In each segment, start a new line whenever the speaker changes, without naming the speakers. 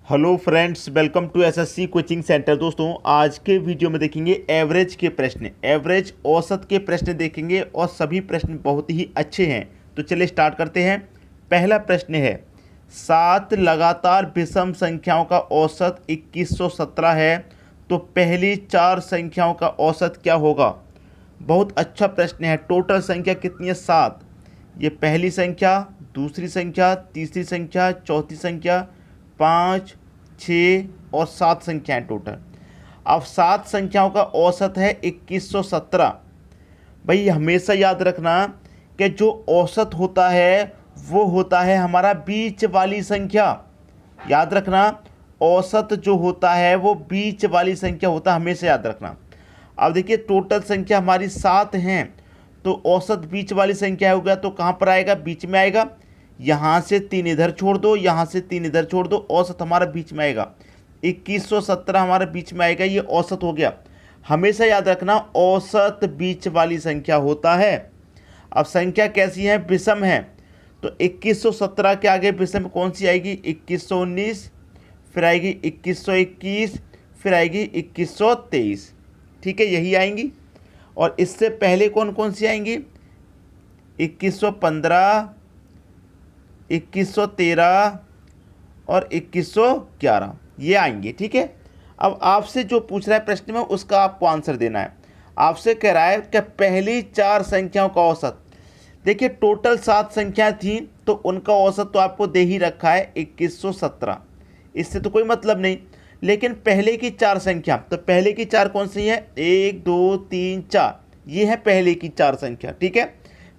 Hello friends, welcome to SSC coaching centre. दोस्तों, आज के वीडियो में देखेंगे एवरेज के प्रश्न, एवरेज औसत के प्रश्न देखेंगे और सभी प्रश्न बहुत ही अच्छे हैं। तो चलिए स्टार्ट करते हैं। पहला प्रश्न है, 7 लगातार विषम संख्याओं का औसत 2117 है, तो पहली 4 संख्याओं का औसत क्या होगा। बहुत अच्छा प्रश्न है। टोटल संख्या कितनी है? 7। ये पहली संख्या, दूसरी संख्या, तीसरी संख्या, चौथी संख्या, 5, 6 और 7 संख्याएं टोटल। अब 7 संख्याओं का औसत है 2117। भाई हमेशा याद रखना कि जो औसत होता है वो होता है हमारा बीच वाली संख्या। याद रखना, औसत जो होता है वो बीच वाली संख्या होता है, हमेशा याद रखना। अब देखिए, टोटल संख्या हमारी 7 हैं, तो औसत बीच वाली संख्या हो गया, तो कहाँ पर आएगा? बीच में आएगा। यहाँ से 3 इधर छोड़ दो, यहाँ से 3 इधर छोड़ दो, औसत हमारा बीच में आएगा। 2117 हमारे बीच में आएगा, ये औसत हो गया। हमेशा याद रखना, औसत बीच वाली संख्या होता है। अब संख्या कैसी है? विषम है, तो 2117 के आगे विषम कौन सी आएगी? 2119, फिर आएगी 2121, फिर आएगी 2123। ठीक है, यही आएंगी। और इससे पहले कौन कौन सी आएंगी? 2115, 2113 और 2111, ये आएंगे। ठीक है, अब आपसे जो पूछ रहा है प्रश्न में उसका आपको आंसर देना है। आपसे कह रहा है कि पहली 4 संख्याओं का औसत। देखिए, टोटल 7 संख्या थी, तो उनका औसत तो आपको दे ही रखा है 2117, इससे तो कोई मतलब नहीं। लेकिन पहले की 4 संख्या, तो पहले की 4 कौन सी है? 1 2 3 4, ये है पहले की 4 संख्या। ठीक है,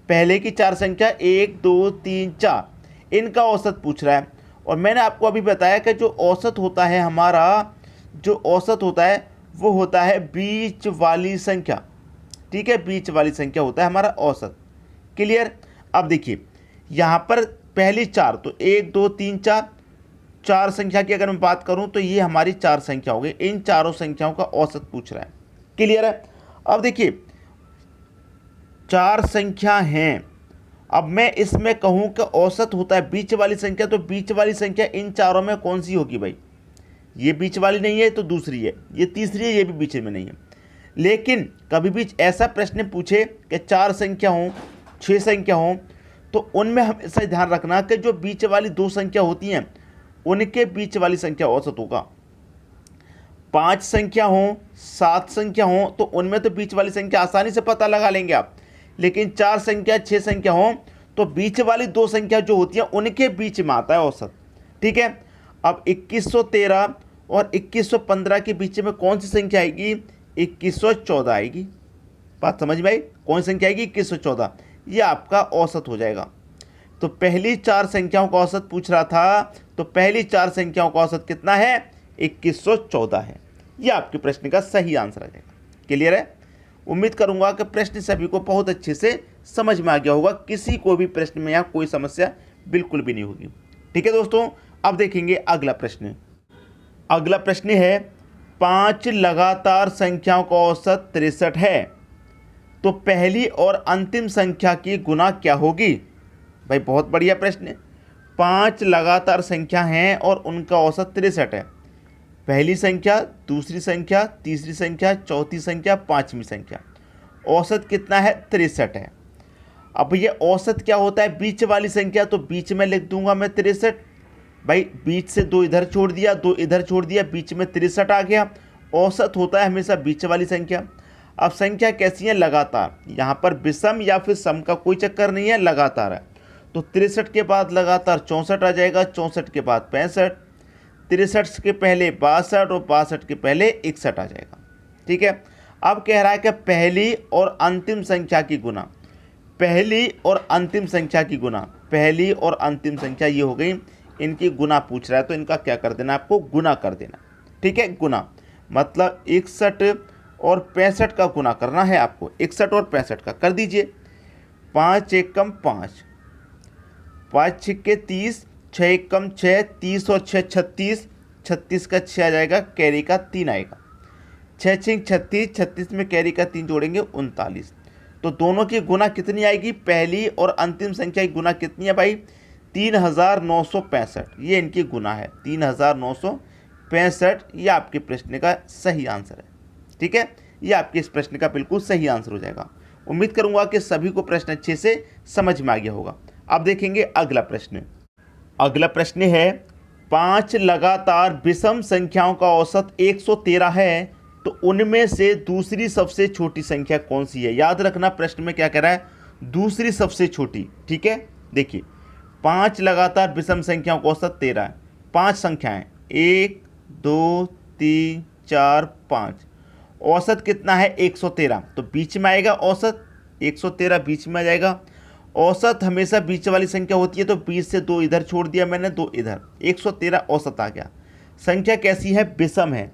पहले की 4 संख्या 1 2 3 4, इनका औसत पूछ रहा है। और मैंने आपको अभी बताया कि जो औसत होता है हमारा, जो औसत होता है वो होता है बीच वाली संख्या। ठीक है, बीच वाली संख्या होता है हमारा औसत। क्लियर? अब देखिए, यहाँ पर पहली 4, तो 1 2 3 4, 4 संख्या की अगर मैं बात करूँ तो ये हमारी 4 संख्या हो गई। इन चारों संख्याओं का औसत पूछ रहा है। क्लियर है? अब देखिए, 4 संख्या हैं। अब मैं इसमें कहूँ कि औसत होता है बीच वाली संख्या, तो बीच वाली संख्या इन चारों में कौन सी होगी भाई? ये बीच वाली नहीं है तो दूसरी है, ये तीसरी है, ये भी बीच में नहीं है। लेकिन कभी भी ऐसा प्रश्न पूछे कि 4 संख्या हो, 6 संख्या हो, तो उनमें हमेशा ध्यान रखना कि जो बीच वाली 2 संख्या होती हैं उनके बीच वाली संख्या औसत होगा। 5 संख्या हो, 7 संख्या हो, तो उनमें तो बीच वाली संख्या आसानी से पता लगा लेंगे आप। लेकिन 4 संख्या, 6 संख्या हो, तो बीच वाली 2 संख्या जो होती हैं उनके बीच में आता है औसत। ठीक है, अब 2113 और 2115 के बीच में कौन सी संख्या आएगी? 2114 आएगी। बात समझ में आई? कौन सी संख्या आएगी? 2114, ये आपका औसत हो जाएगा। तो पहली 4 संख्याओं का औसत पूछ रहा था, तो पहली 4 संख्याओं का औसत कितना है? 2114 है। ये आपके प्रश्न का सही आंसर आ जाएगा। क्लियर है? उम्मीद करूंगा कि प्रश्न सभी को बहुत अच्छे से समझ में आ गया होगा। किसी को भी प्रश्न में यहाँ कोई समस्या बिल्कुल भी नहीं होगी। ठीक है दोस्तों, अब देखेंगे अगला प्रश्न। अगला प्रश्न है, 5 लगातार संख्याओं का औसत 63 है, तो पहली और अंतिम संख्या की गुना क्या होगी? भाई बहुत बढ़िया प्रश्न है। 5 लगातार संख्या हैं और उनका औसत 63 है। पहली संख्या, दूसरी संख्या, तीसरी संख्या, चौथी संख्या, 5वीं संख्या, औसत कितना है? 63 है। अब ये औसत क्या होता है? बीच वाली संख्या, तो बीच में लिख दूंगा मैं 63। भाई बीच से 2 इधर छोड़ दिया, 2 इधर छोड़ दिया, बीच में 63 आ गया। औसत होता है हमेशा बीच वाली संख्या। अब संख्या कैसी है? लगातार। यहाँ पर विषम या फिर सम का कोई चक्कर नहीं है, लगातार है। तो 63 के बाद लगातार 64 आ जाएगा, 64 के बाद 65, 63 के पहले 62 और 62 के पहले 61 आ जाएगा। ठीक है, अब कह रहा है कि पहली और अंतिम संख्या की गुना। पहली और अंतिम संख्या की गुना, पहली और अंतिम संख्या ये हो गई, इनकी गुना पूछ रहा है, तो इनका क्या कर देना? आपको गुना कर देना। ठीक है, गुना मतलब 61 और 65 का गुना करना है आपको। 61 और 65 का कर दीजिए। 5 एकम 5, 5 छिक्के 30, 6 एकम 6, 30 और 6 36, 36 का 6 आ जाएगा, कैरी का 3 आएगा। 6 छिक 36, 36 में कैरी का 3 जोड़ेंगे 39। तो दोनों की गुना कितनी आएगी? पहली और अंतिम संख्या की गुना कितनी है भाई? 3965, ये इनकी गुना है 3965, ये आपके प्रश्न का सही आंसर है। ठीक है, ये आपके इस प्रश्न का बिल्कुल सही आंसर हो जाएगा। उम्मीद करूंगा कि सभी को प्रश्न अच्छे से समझ में आ गया होगा। अब देखेंगे अगला प्रश्न। अगला प्रश्न है 5 लगातार विषम संख्याओं का औसत 113 है, तो उनमें से दूसरी सबसे छोटी संख्या कौन सी है। याद रखना प्रश्न में क्या कह रहा है, दूसरी सबसे छोटी। ठीक है, देखिए 5 लगातार विषम संख्याओं का औसत 13 है, 5 संख्याएं 1 2 3 4 5, औसत कितना है 113, तो बीच में आएगा औसत 113 बीच में आ जाएगा। औसत हमेशा बीच वाली संख्या होती है, तो 20 से 2 इधर छोड़ दिया मैंने, 2 इधर, 113 औसत आ गया। संख्या कैसी है, विषम है,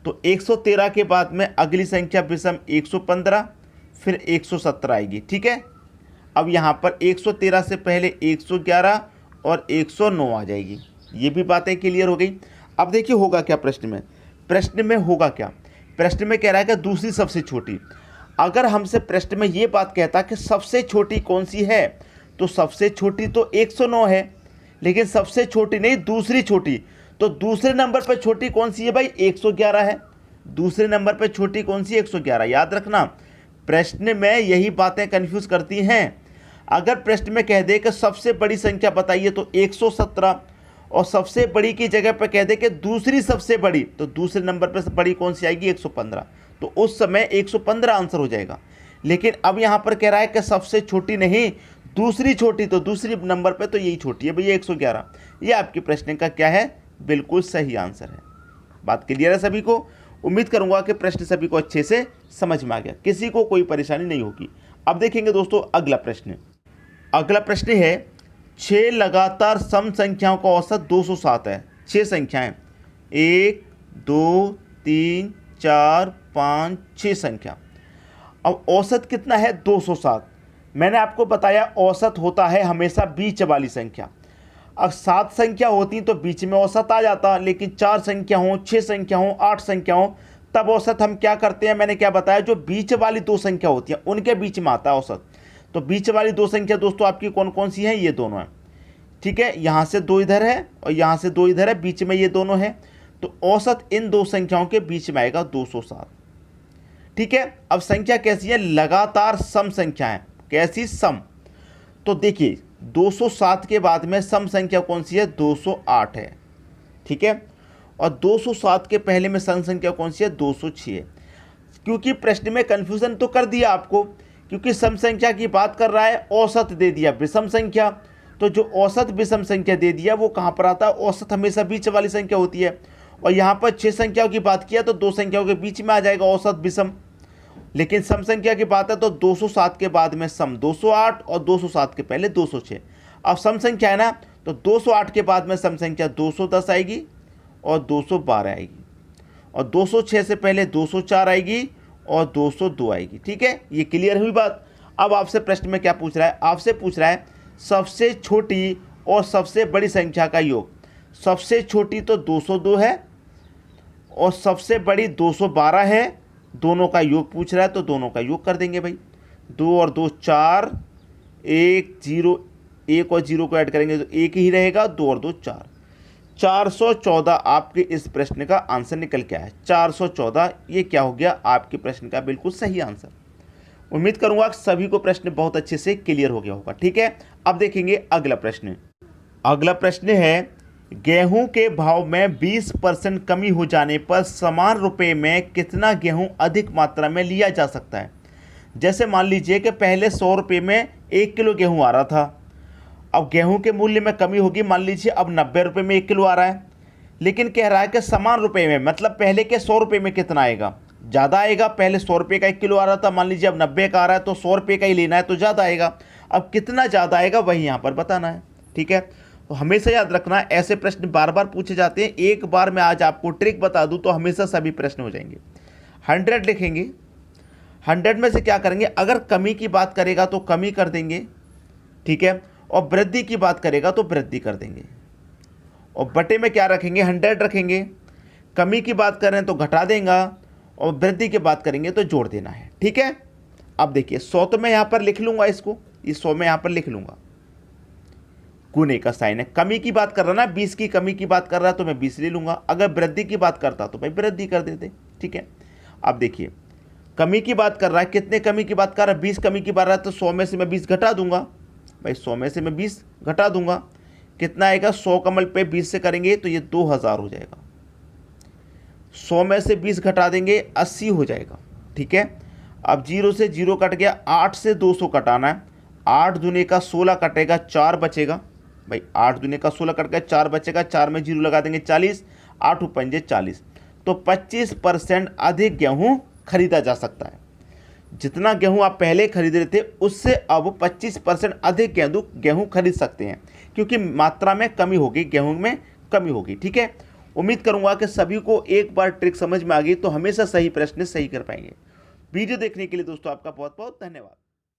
तो 113 के बाद में अगली संख्या विषम 115, फिर 117 आएगी। ठीक है, अब यहाँ पर 113 से पहले 111 और 109 आ जाएगी। ये भी बातें क्लियर हो गई। अब देखिए होगा क्या प्रश्न में होगा क्या, प्रश्न में कह रहा है कि दूसरी सबसे छोटी। अगर हमसे प्रश्न में ये बात कहता कि सबसे छोटी कौन सी है, तो सबसे छोटी तो 109 है, लेकिन सबसे छोटी नहीं, दूसरी छोटी। तो दूसरे नंबर पर छोटी कौन सी है भाई, 111 है। दूसरे नंबर पर छोटी कौन सी, 111। याद रखना प्रश्न में यही बातें कंफ्यूज करती हैं। अगर प्रश्न में कह दे कि सबसे बड़ी संख्या बताइए तो 117, और सबसे बड़ी की जगह पर कह दे कि दूसरी सबसे बड़ी, तो दूसरे नंबर पर बड़ी कौन सी आएगी, 115, तो उस समय 115 आंसर हो जाएगा। लेकिन अब यहाँ पर कह रहा है कि सबसे छोटी नहीं, दूसरी छोटी, तो दूसरी नंबर पे तो यही छोटी है भैया 111। ये आपके प्रश्न का क्या है, बिल्कुल सही आंसर है। बात क्लियर है सभी को। उम्मीद करूंगा कि प्रश्न सभी को अच्छे से समझ में आ गया, किसी को कोई परेशानी नहीं होगी। अब देखेंगे दोस्तों अगला प्रश्न। अगला प्रश्न है 6 लगातार सम संख्याओं का औसत 207 है। 6 संख्याएं 1 2 3 4 5 6 संख्या। अब औसत कितना है, 207। मैंने आपको बताया औसत होता है हमेशा बीच वाली संख्या। अब 7 संख्या होती तो बीच में औसत आ जाता, लेकिन 4 संख्या हो, 6 संख्या हो, 8 संख्या हो, तब औसत हम क्या करते हैं, मैंने क्या बताया, जो बीच वाली 2 संख्या होती है उनके बीच में आता है औसत। तो बीच वाली 2 संख्या दोस्तों आपकी कौन कौन सी हैं, ये दोनों हैं। ठीक है, यहाँ से 2 इधर है और यहाँ से 2 इधर है, बीच में ये दोनों हैं, तो औसत इन 2 संख्याओं के बीच में आएगा 207। ठीक है, अब संख्या कैसी है, लगातार सम संख्या है। कैसी, सम। तो देखिए 207 के बाद में सम संख्या कौन सी है, 208 है। ठीक है, और 207 के पहले में सम संख्या कौन सी है, 206 है। क्योंकि प्रश्न में कन्फ्यूजन तो कर दिया आपको, क्योंकि सम संख्या की बात कर रहा है, औसत दे दिया विषम संख्या, तो जो औसत विषम संख्या दे दिया वो कहाँ पर आता है, औसत हमेशा बीच वाली संख्या होती है। और यहाँ पर 6 संख्याओं की बात किया तो 2 संख्याओं के बीच में आ जाएगा औसत विषम। लेकिन सम संख्या की बात है तो 207 के बाद में सम 208 और 207 के पहले 206। अब सम संख्या है ना, तो 208 के बाद में सम संख्या 210 आएगी और 212 आएगी, और 206 से पहले 204 आएगी और 202 आएगी। ठीक है, ये क्लियर हुई बात। अब आपसे प्रश्न में क्या पूछ रहा है, आपसे पूछ रहा है सबसे छोटी और सबसे बड़ी संख्या का योग। सबसे छोटी तो 202 है और सबसे बड़ी 212 है, दोनों का योग पूछ रहा है, तो दोनों का योग कर देंगे भाई। 2 और 2 4, 1 0, 1 और 0 को ऐड करेंगे तो 1 ही रहेगा, 2 और 2 4, 414 आपके इस प्रश्न का आंसर निकल के आया। 414 ये क्या हो गया, आपके प्रश्न का बिल्कुल सही आंसर। उम्मीद करूंगा सभी को प्रश्न बहुत अच्छे से क्लियर हो गया होगा। ठीक है, अब देखेंगे अगला प्रश्न। अगला प्रश्न है गेहूं के भाव में 20% कमी हो जाने पर समान रुपए में कितना गेहूं अधिक मात्रा में लिया जा सकता है। जैसे मान लीजिए कि पहले 100 रुपये में 1 किलो गेहूं आ रहा था, अब गेहूं के मूल्य में कमी होगी, मान लीजिए अब 90 रुपये में 1 किलो आ रहा है, लेकिन कह रहा है कि समान रुपये में, मतलब पहले के 100 रुपये में कितना आएगा, ज़्यादा आएगा। पहले 100 रुपये का 1 किलो आ रहा था, मान लीजिए अब 90 का आ रहा है, तो 100 रुपये का ही लेना है तो ज़्यादा आएगा। अब कितना ज़्यादा आएगा वही यहाँ पर बताना है। ठीक है, तो हमेशा याद रखना ऐसे प्रश्न बार बार पूछे जाते हैं। एक बार मैं आज आपको ट्रिक बता दूं तो हमेशा सभी प्रश्न हो जाएंगे। 100 लिखेंगे, 100 में से क्या करेंगे, अगर कमी की बात करेगा तो कमी कर देंगे। ठीक है, और वृद्धि की बात करेगा तो वृद्धि कर देंगे, और बटे में क्या रखेंगे, 100 रखेंगे। कमी की बात करें तो घटा देगा, और वृद्धि की बात करेंगे तो जोड़ देना है। ठीक है, अब देखिए 100 तो मैं यहाँ पर लिख लूँगा, इसको इस 100 में यहाँ पर लिख लूँगा, गुने का साइन है। कमी की बात कर रहा ना, 20 की कमी की बात कर रहा है तो मैं 20 ले लूँगा। अगर वृद्धि की बात करता तो भाई वृद्धि कर देते, ठीक है। अब देखिए कमी की बात कर रहा है, कितने कमी की बात कर रहा है, 20 कमी की बात रहा है, तो 100 में से मैं 20 घटा दूंगा भाई, 100 में से मैं 20 घटा दूंगा, कितना आएगा, 100 कमल पे 20 से करेंगे तो ये 2000 हो जाएगा। 100 में से 20 घटा देंगे 80 हो जाएगा, ठीक है। अब 0 से 0 कट गया, 8 से 200 कटाना है, 8 दूने का 16 कटेगा, 4 बचेगा भाई, 8 दूने का 16 कट गया, 4 बचेगा, 4 में 0 लगा देंगे 40, 8 पंजे 40, तो 25% अधिक गेहूं खरीदा जा सकता है। जितना गेहूं आप पहले खरीद रहे थे उससे अब 25% अधिक गेहूं खरीद सकते हैं, क्योंकि मात्रा में कमी होगी, गेहूं में कमी होगी, ठीक है। उम्मीद करूंगा कि सभी को एक बार ट्रिक समझ में आ गई तो हमेशा सही प्रश्न सही कर पाएंगे। वीडियो देखने के लिए दोस्तों आपका बहुत बहुत धन्यवाद।